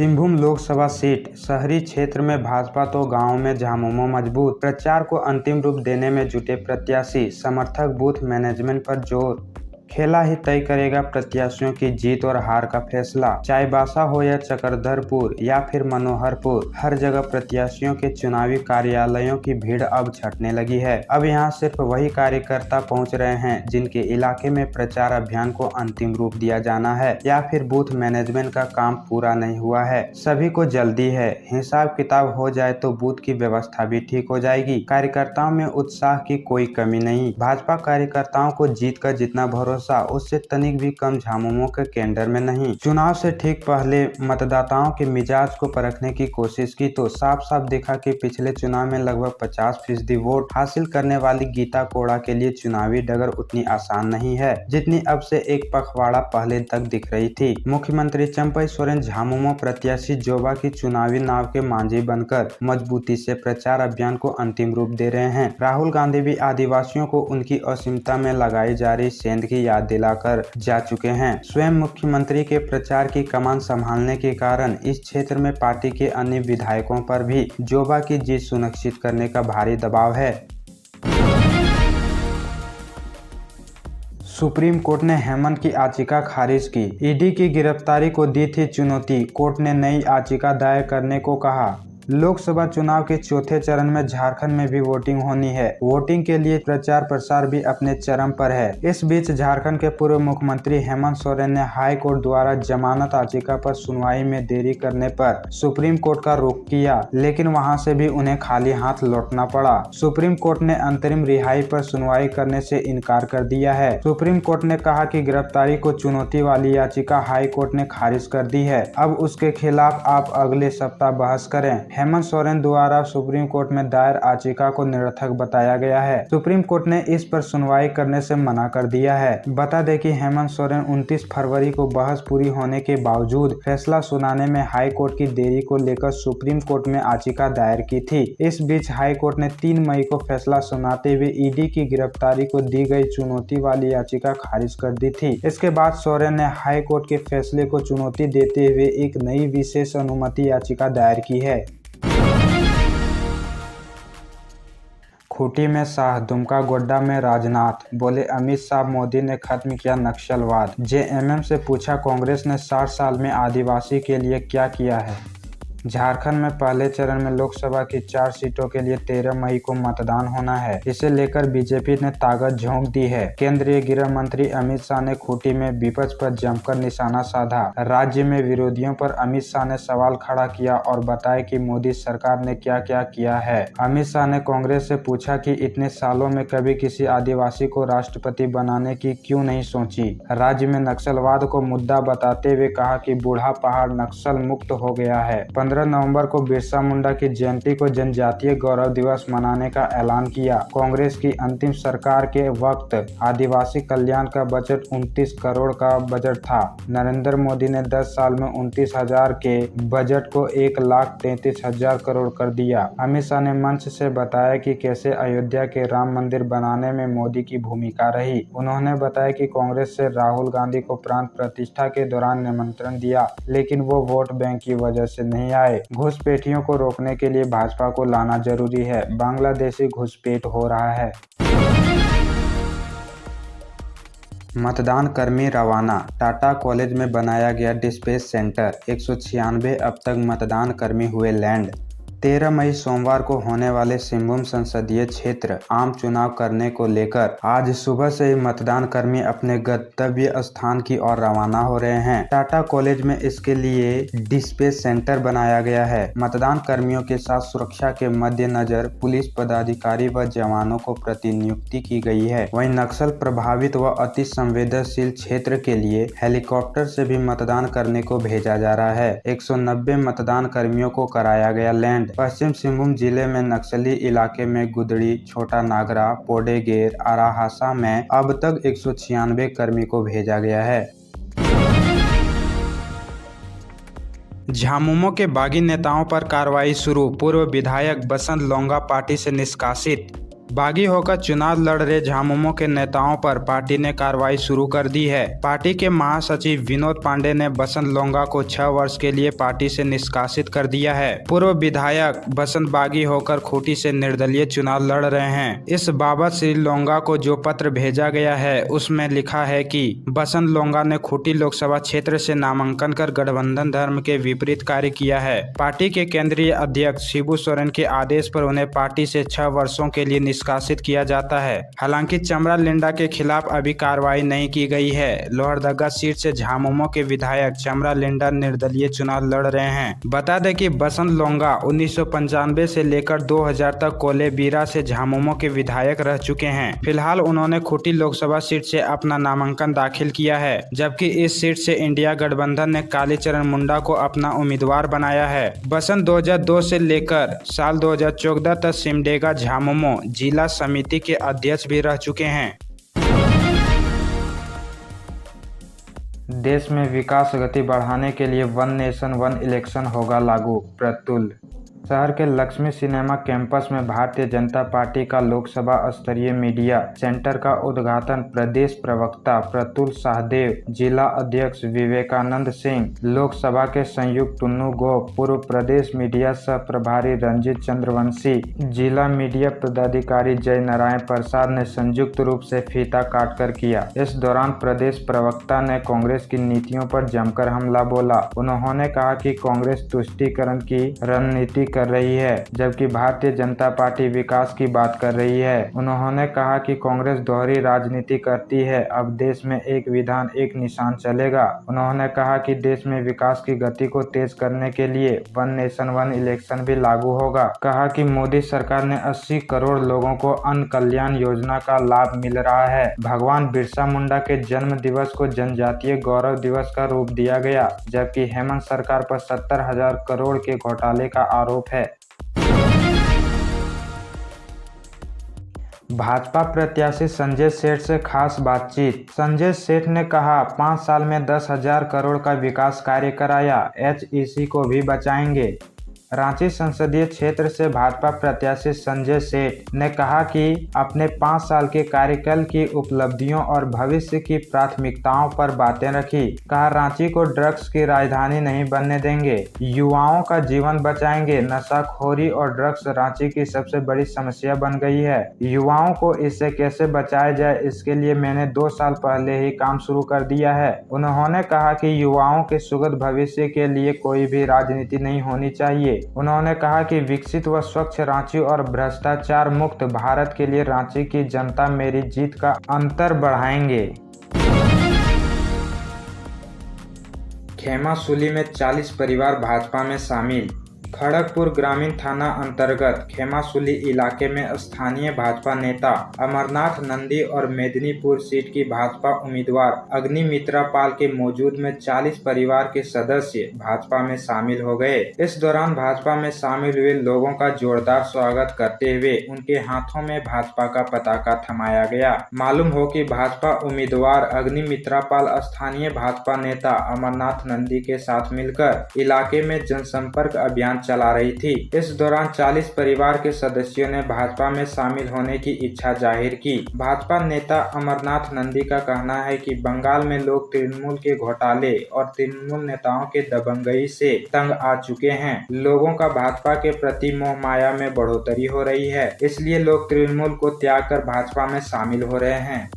Singhbhum Lok Sabha seat. शहरी क्षेत्र में भाजपा तो गांव में झामुमो मजबूत। प्रचार को अंतिम रूप देने में जुटे प्रत्याशी समर्थक बूथ मैनेजमेंट पर जोर। खेला ही तय करेगा प्रत्याशियों की जीत और हार का फैसला। चाईबासा हो या चक्रधरपुर या फिर मनोहरपुर, हर जगह प्रत्याशियों के चुनावी कार्यालयों की भीड़ अब छटने लगी है। अब यहां सिर्फ वही कार्यकर्ता पहुंच रहे हैं जिनके इलाके में प्रचार अभियान को अंतिम रूप दिया जाना है या फिर बूथ मैनेजमेंट का काम पूरा नहीं हुआ है। सभी को जल्दी है। हिसाब किताब हो जाए तो बूथ की व्यवस्था भी ठीक हो जाएगी। कार्यकर्ताओं में उत्साह की कोई कमी नहीं। भाजपा कार्यकर्ताओं को जीत का जितना भरोसा उससे तनिक भी कम झामुमो के केंद्र में नहीं। चुनाव से ठीक पहले मतदाताओं के मिजाज को परखने की कोशिश की तो साफ साफ दिखा कि पिछले चुनाव में लगभग 50% वोट हासिल करने वाली गीता कोड़ा के लिए चुनावी डगर उतनी आसान नहीं है जितनी अब से एक पखवाड़ा पहले तक दिख रही थी। मुख्यमंत्री चंपई सोरेन झामुमो प्रत्याशी जोबा की चुनावी नाव के मांझी बनकर मजबूती से प्रचार अभियान को अंतिम रूप दे रहे हैं। राहुल गांधी भी आदिवासियों को उनकी असीमता में लगाई जा रही सेंध की याद दिलाकर जा चुके हैं। स्वयं मुख्यमंत्री के प्रचार की कमान संभालने के कारण इस क्षेत्र में पार्टी के अन्य विधायकों पर भी जोबा की जीत सुनिश्चित करने का भारी दबाव है। सुप्रीम कोर्ट ने हेमंत की याचिका खारिज की। ईडी की गिरफ्तारी को दी थी चुनौती। कोर्ट ने नई याचिका दायर करने को कहा। लोकसभा चुनाव के चौथे चरण में झारखंड में भी वोटिंग होनी है। वोटिंग के लिए प्रचार प्रसार भी अपने चरम पर है। इस बीच झारखंड के पूर्व मुख्यमंत्री हेमंत सोरेन ने हाई कोर्ट द्वारा जमानत याचिका पर सुनवाई में देरी करने पर सुप्रीम कोर्ट का रुख किया, लेकिन वहां से भी उन्हें खाली हाथ लौटना पड़ा। सुप्रीम कोर्ट ने अंतरिम रिहाई पर सुनवाई करने से इनकार कर दिया है। सुप्रीम कोर्ट ने कहा कि गिरफ्तारी को चुनौती वाली याचिका हाई कोर्ट ने खारिज कर दी है। अब उसके खिलाफ आप अगले सप्ताह बहस करें। हेमंत सोरेन द्वारा सुप्रीम कोर्ट में दायर याचिका को निरर्थक बताया गया है। सुप्रीम कोर्ट ने इस पर सुनवाई करने से मना कर दिया है। बता दें कि हेमंत सोरेन 29 फरवरी को बहस पूरी होने के बावजूद फैसला सुनाने में हाई कोर्ट की देरी को लेकर सुप्रीम कोर्ट में याचिका दायर की थी। इस बीच हाई कोर्ट ने 3 मई को फैसला सुनाते हुए ईडी की गिरफ्तारी को दी गई चुनौती वाली याचिका खारिज कर दी थी। इसके बाद सोरेन ने हाई कोर्ट के फैसले को चुनौती देते हुए एक नई विशेष अनुमति याचिका दायर की है। खूंटी में शाह, दुमका गोड्डा में राजनाथ। बोले अमित शाह, मोदी ने खत्म किया नक्सलवाद। जेएमएम से पूछा कांग्रेस ने 60 साल में आदिवासी के लिए क्या किया है। झारखंड में पहले चरण में लोकसभा की 4 सीटों के लिए 13 मई को मतदान होना है। इसे लेकर बीजेपी ने ताकत झोंक दी है। केंद्रीय गृह मंत्री अमित शाह ने खूंटी में विपक्ष पर जमकर निशाना साधा। राज्य में विरोधियों पर अमित शाह ने सवाल खड़ा किया और बताया कि मोदी सरकार ने क्या क्या किया है। अमित शाह ने कांग्रेस से पूछा कि इतने सालों में कभी किसी आदिवासी को राष्ट्रपति बनाने की क्यों नहीं सोची। राज्य में नक्सलवाद को मुद्दा बताते हुए कहा कि बूढ़ा पहाड़ नक्सल मुक्त हो गया है। 15 नवंबर को बिरसा मुंडा की जयंती को जनजातीय गौरव दिवस मनाने का ऐलान किया। कांग्रेस की अंतिम सरकार के वक्त आदिवासी कल्याण का बजट 29 करोड़ का बजट था। नरेंद्र मोदी ने 10 साल में 29,000 के बजट को 1,33,000 करोड़ कर दिया। अमित शाह ने मंच से बताया कि कैसे अयोध्या के राम मंदिर बनाने में मोदी की भूमिका रही। उन्होंने बताया कि कांग्रेस से राहुल गांधी को प्रांत प्रतिष्ठा के दौरान निमंत्रण दिया, लेकिन वो वोट बैंक की वजह से नहीं आए। घुसपैठियों को रोकने के लिए भाजपा को लाना जरूरी है। बांग्लादेशी घुसपैठ हो रहा है। मतदान कर्मी रवाना। टाटा कॉलेज में बनाया गया डिस्पैच सेंटर। 196 अब तक मतदान कर्मी हुए लैंड। 13 मई सोमवार को होने वाले सिंहभूम संसदीय क्षेत्र आम चुनाव करने को लेकर आज सुबह से ही मतदान कर्मी अपने गंतव्य स्थान की ओर रवाना हो रहे हैं। टाटा कॉलेज में इसके लिए डिस्पैच सेंटर बनाया गया है। मतदान कर्मियों के साथ सुरक्षा के मद्देनजर पुलिस पदाधिकारी व जवानों को प्रतिनियुक्ति की गई है। वहीं नक्सल प्रभावित व अति संवेदनशील क्षेत्र के लिए हेलीकॉप्टर से भी मतदान करने को भेजा जा रहा है। 190 मतदान कर्मियों को कराया गया लैंड। पश्चिम सिंहभूम जिले में नक्सली इलाके में गुदड़ी, छोटा नागरा, पोडेगेर, आराहासा में अब तक 196 कर्मी को भेजा गया है। झामुमो के बागी नेताओं पर कार्रवाई शुरू। पूर्व विधायक बसंत लोंगा पार्टी से निष्कासित। बागी होकर चुनाव लड़ रहे झामुमो के नेताओं पर पार्टी ने कार्रवाई शुरू कर दी है। पार्टी के महासचिव विनोद पांडे ने बसंत लोंगा को 6 वर्ष के लिए पार्टी से निष्कासित कर दिया है। पूर्व विधायक बसंत बागी होकर खूंटी से निर्दलीय चुनाव लड़ रहे हैं। इस बाबत श्री लोंगा को जो पत्र भेजा गया है उसमें लिखा है कि बसंत लोंगा ने खूंटी लोकसभा क्षेत्र से नामांकन कर गठबंधन धर्म के विपरीत कार्य किया है। पार्टी के केंद्रीय अध्यक्ष शिबू सोरेन के आदेश पर उन्हें पार्टी से 6 वर्षों के लिए निष्कासित किया जाता है। हालांकि चमरा लिंडा के खिलाफ अभी कार्रवाई नहीं की गई है। लोहरदगा सीट से झामुमो के विधायक चमरा लिंडा निर्दलीय चुनाव लड़ रहे हैं। बता दें कि बसंत लोंगा 1995 से लेकर 2000 तक कोलेबीरा से झामुमो के विधायक रह चुके हैं। फिलहाल उन्होंने खूंटी लोकसभा सीट से अपना नामांकन दाखिल किया है, जबकि इस सीट से इंडिया गठबंधन ने कालीचरण मुंडा को अपना उम्मीदवार बनाया है। बसंत 2002 से लेकर साल 2014 तक सिमडेगा झामुमो जिला समिति के अध्यक्ष भी रह चुके हैं। देश में विकास गति बढ़ाने के लिए वन नेशन वन इलेक्शन होगा लागू। प्रतुल शहर के लक्ष्मी सिनेमा कैंपस में भारतीय जनता पार्टी का लोकसभा स्तरीय मीडिया सेंटर का उद्घाटन प्रदेश प्रवक्ता प्रतुल शाहदेव, जिला अध्यक्ष विवेकानंद सिंह, लोकसभा के संयुक्त टुन्नू गोप, पूर्व प्रदेश मीडिया सह प्रभारी रंजीत चंद्रवंशी, जिला मीडिया पदाधिकारी जय नारायण प्रसाद ने संयुक्त रूप से फीता काटकर किया। इस दौरान प्रदेश प्रवक्ता ने कांग्रेस की नीतियों पर जमकर हमला बोला। उन्होंने कहा कि कांग्रेस तुष्टीकरण की रणनीति कर रही है, जबकि भारतीय जनता पार्टी विकास की बात कर रही है। उन्होंने कहा कि कांग्रेस दोहरी राजनीति करती है। अब देश में एक विधान एक निशान चलेगा। उन्होंने कहा कि देश में विकास की गति को तेज करने के लिए वन नेशन वन इलेक्शन भी लागू होगा। कहा कि मोदी सरकार ने 80 करोड़ लोगों को अन्न कल्याण योजना का लाभ मिल रहा है। भगवान बिरसा मुंडा के जन्म दिवस को जनजातीय गौरव दिवस का रूप दिया गया, जबकि हेमंत सरकार पर 70,000 करोड़ के घोटाले का आरोप है। भाजपा प्रत्याशी संजय सेठ से खास बातचीत। संजय सेठ ने कहा, 5 साल में 10,000 करोड़ का विकास कार्य कराया, HEC को भी बचाएंगे। रांची संसदीय क्षेत्र से भाजपा प्रत्याशी संजय सेठ ने कहा कि अपने 5 साल के कार्यकाल की उपलब्धियों और भविष्य की प्राथमिकताओं पर बातें रखी। कहा, रांची को ड्रग्स की राजधानी नहीं बनने देंगे, युवाओं का जीवन बचाएंगे। नशाखोरी और ड्रग्स रांची की सबसे बड़ी समस्या बन गई है। युवाओं को इससे कैसे बचाया जाए, इसके लिए मैंने 2 साल पहले ही काम शुरू कर दिया है। उन्होंने कहा कि युवाओं के सुगम भविष्य के लिए कोई भी राजनीति नहीं होनी चाहिए। उन्होंने कहा कि विकसित व स्वच्छ रांची और भ्रष्टाचार मुक्त भारत के लिए रांची की जनता मेरी जीत का अंतर बढ़ाएंगे। खेमासुली में 40 परिवार भाजपा में शामिल। खड़गपुर ग्रामीण थाना अंतर्गत खेमासुली इलाके में स्थानीय भाजपा नेता अमरनाथ नंदी और मेदिनीपुर सीट की भाजपा उम्मीदवार अग्निमित्रा पाल के मौजूद में 40 परिवार के सदस्य भाजपा में शामिल हो गए। इस दौरान भाजपा में शामिल हुए लोगों का जोरदार स्वागत करते हुए उनके हाथों में भाजपा का पताका थमाया गया। मालूम हो कि भाजपा उम्मीदवार अग्निमित्रा पाल स्थानीय भाजपा नेता अमरनाथ नंदी के साथ मिलकर इलाके में जनसंपर्क अभियान चला रही थी। इस दौरान 40 परिवार के सदस्यों ने भाजपा में शामिल होने की इच्छा जाहिर की। भाजपा नेता अमरनाथ नंदी का कहना है कि बंगाल में लोग तृणमूल के घोटाले और तृणमूल नेताओं के दबंगई से तंग आ चुके हैं। लोगों का भाजपा के प्रति मोह माया में बढ़ोतरी हो रही है, इसलिए लोग तृणमूल को त्याग कर भाजपा में शामिल हो रहे हैं।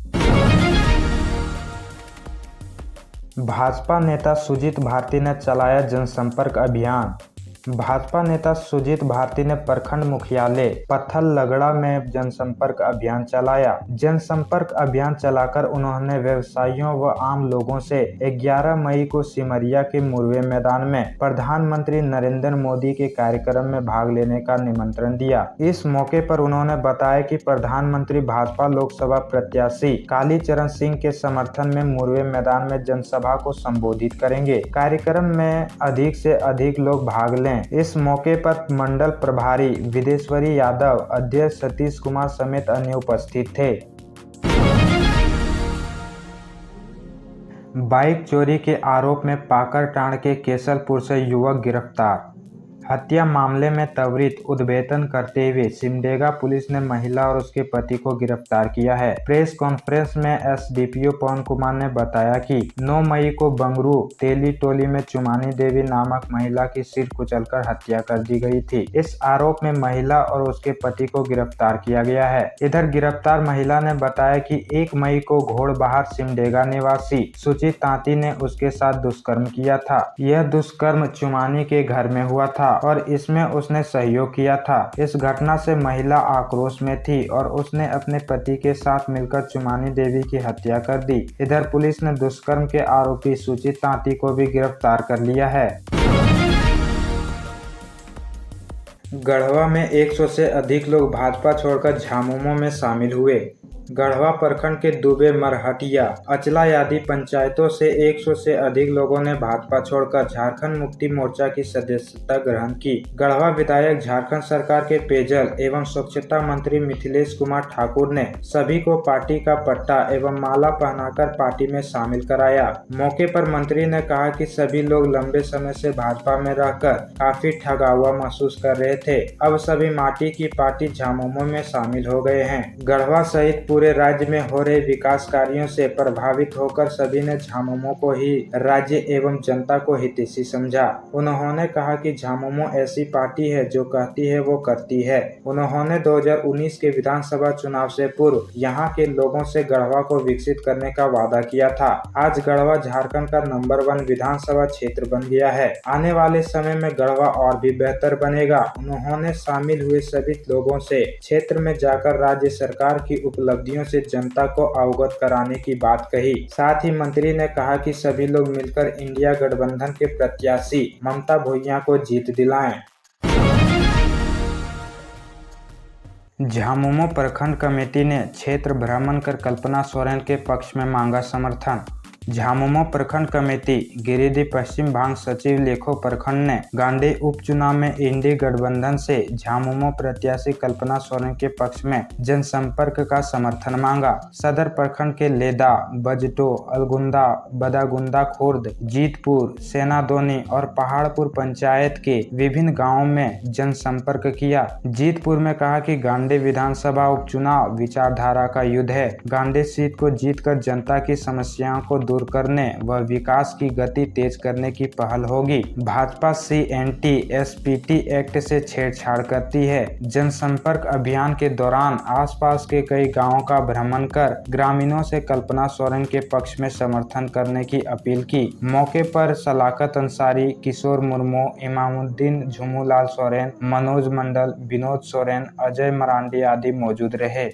भाजपा नेता सुजीत भारती ने चलाया जनसंपर्क अभियान। भाजपा नेता सुजीत भारती ने प्रखंड मुख्यालय पत्थल लगड़ा में जनसंपर्क अभियान चलाया। जनसंपर्क अभियान चलाकर उन्होंने व्यवसायियों व आम लोगों से 11 मई को सिमरिया के मुरवे मैदान में प्रधानमंत्री नरेंद्र मोदी के कार्यक्रम में भाग लेने का निमंत्रण दिया। इस मौके पर उन्होंने बताया कि प्रधानमंत्री भाजपा लोकसभा प्रत्याशी कालीचरण सिंह के समर्थन में मुरवे मैदान में जनसभा को संबोधित करेंगे। कार्यक्रम में अधिक से अधिक लोग भाग लें। इस मौके पर मंडल प्रभारी विदेश्वरी यादव, अध्यक्ष सतीश कुमार समेत अन्य उपस्थित थे। बाइक चोरी के आरोप में पाकरटांड के केसलपुर से युवक गिरफ्तार। हत्या मामले में त्वरित उद्भेदन करते हुए सिमडेगा पुलिस ने महिला और उसके पति को गिरफ्तार किया है। प्रेस कॉन्फ्रेंस में एसडीपीओ पवन कुमार ने बताया कि 9 मई को बंगरू तेली टोली में चुमानी देवी नामक महिला की सिर कुचलकर हत्या कर दी गई थी। इस आरोप में महिला और उसके पति को गिरफ्तार किया गया है। इधर गिरफ्तार महिला ने बताया कि 1 मई को घोड़बहार सिमडेगा निवासी सुचित तांती ने उसके साथ दुष्कर्म किया था। यह दुष्कर्म चुमानी के घर में हुआ था और इसमें उसने सहयोग किया था। इस घटना से महिला आक्रोश में थी और उसने अपने पति के साथ मिलकर चुमानी देवी की हत्या कर दी। इधर पुलिस ने दुष्कर्म के आरोपी सुचित तांती को भी गिरफ्तार कर लिया है। गढ़वा में 100 से अधिक लोग भाजपा छोड़कर झामुमो में शामिल हुए। गढ़वा प्रखंड के दुबे, मरहटिया, अचला आदि पंचायतों से 100 से अधिक लोगों ने भाजपा छोड़कर झारखंड मुक्ति मोर्चा की सदस्यता ग्रहण की। गढ़वा विधायक झारखंड सरकार के पेयजल एवं स्वच्छता मंत्री मिथिलेश कुमार ठाकुर ने सभी को पार्टी का पट्टा एवं माला पहनाकर पार्टी में शामिल कराया। मौके पर मंत्री ने कहा कि सभी लोग लंबे समय से भाजपा में रहकर काफी ठगा हुआ महसूस कर रहे थे। अब सभी माटी की पार्टी झामुमो में शामिल हो गए हैं। गढ़वा सहित पूरे राज्य में हो रहे विकास कार्यों से प्रभावित होकर सभी ने झामुमो को ही राज्य एवं जनता को हितैषी समझा। उन्होंने कहा कि झामुमो ऐसी पार्टी है जो कहती है वो करती है। उन्होंने 2019 के विधानसभा चुनाव से पूर्व यहाँ के लोगों से गढ़वा को विकसित करने का वादा किया था। आज गढ़वा झारखंड का नंबर 1 विधानसभा क्षेत्र बन गया है। आने वाले समय में गढ़वा और भी बेहतर बनेगा। उन्होंने शामिल हुए सभी लोगों से क्षेत्र में जाकर राज्य सरकार की उपलब्धियों से जनता को अवगत कराने की बात कही। साथ ही मंत्री ने कहा कि सभी लोग मिलकर इंडिया गठबंधन के प्रत्याशी ममता भुइयां को जीत दिलाएं। झामुमो प्रखंड कमेटी ने क्षेत्र भ्रमण कर कल्पना सोरेन के पक्ष में मांगा समर्थन। झामुमो प्रखंड कमेटी गिरिडीह पश्चिम भाग सचिव लेखो प्रखंड ने गांधी उपचुनाव में इंडी गठबंधन से झामुमो प्रत्याशी कल्पना सोरेन के पक्ष में जनसंपर्क का समर्थन मांगा। सदर प्रखंड के लेदा, बजटो, अलगुंदा, बदागुंदा खुर्द, जीतपुर, सेनादोनी और पहाड़पुर पंचायत के विभिन्न गाँवों में जनसंपर्क किया। जीतपुर में कहा कि गांधी विधानसभा उपचुनाव विचारधारा का युद्ध है। गांधी सीट को जीतकर जनता की समस्याओं को दूर करने व विकास की गति तेज करने की पहल होगी। भाजपा CNT SPT एक्ट से छेड़छाड़ करती है। जनसंपर्क अभियान के दौरान आसपास के कई गांवों का भ्रमण कर ग्रामीणों से कल्पना सोरेन के पक्ष में समर्थन करने की अपील की। मौके पर सलाकत अंसारी, किशोर मुर्मू, इमामुद्दीन, झुमूलाल सोरेन, मनोज मंडल, विनोद सोरेन, अजय मरांडी आदि मौजूद रहे।